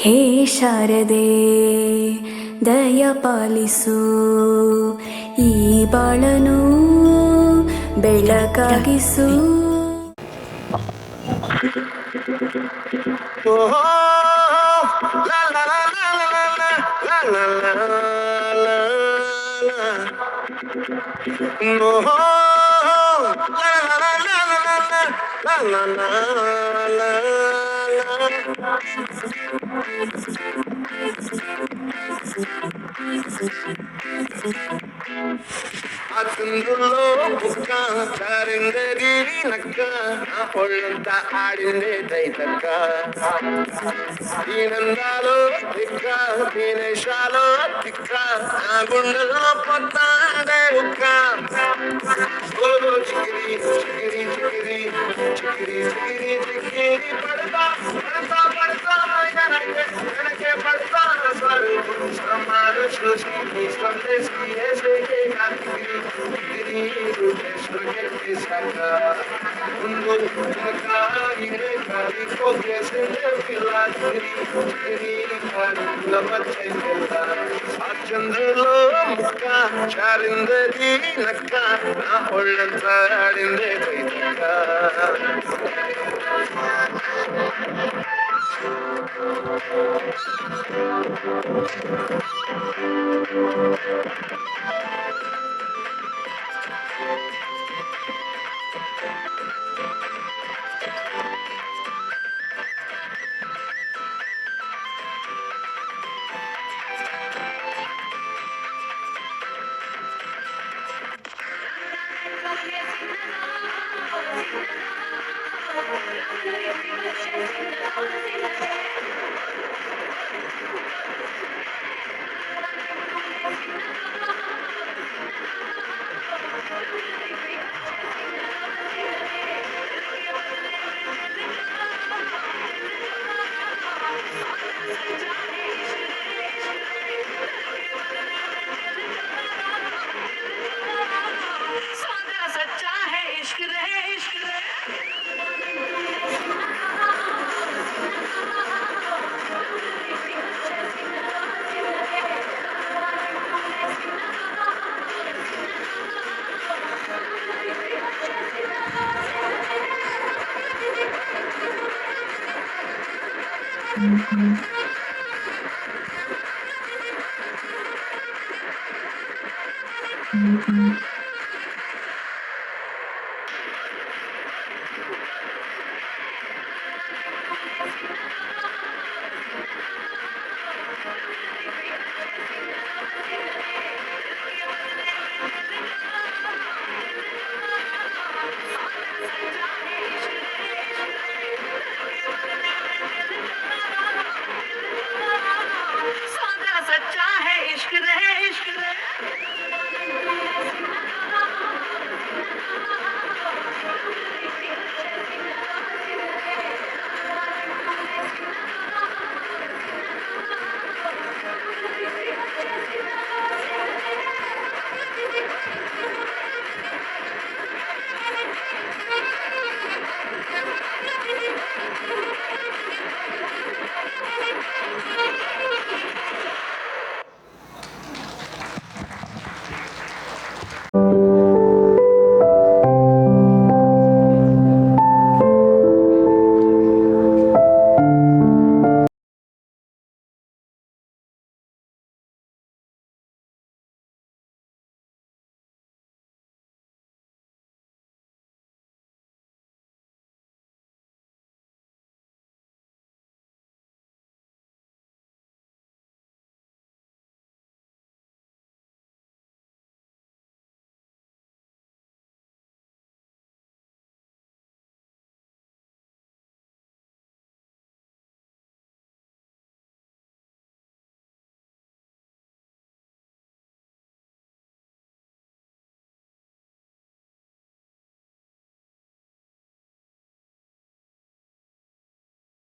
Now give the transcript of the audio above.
ಹೇ ಶಾರದೆ ದಯ ಪಾಲಿಸು, ಈ ಬಾಳನು ಬೆಳಕಾಗಿಸು. అతుందులో బుక్క చారిందది నక్క నా ఒళ్ళంతా ఆడిందే దైతక్క. దీనందాలో తిక్క దీనేశాలో తిక్క నా గుండెల్లో పొత్తాండే ఉక్క. ఓ చికిరి చికిరి చికిరి చికిరి చికిరి చికిరి పడతా పడతా పడతా వెనకే పడతా సరు సమారు చూసి సందేశి ఏసేకే కాకిరి తిరి రూపేశ్వరకే కిసక ముందు జనకా ఇనే కాలి కోకేసే పిల్లా తిరి తిరి కాలి లమచ్చే పిల్లా చంద్రలో ముక్క చారిందది నక్క నా ఒళ్ళంతా ఆడిందే దైతక్క.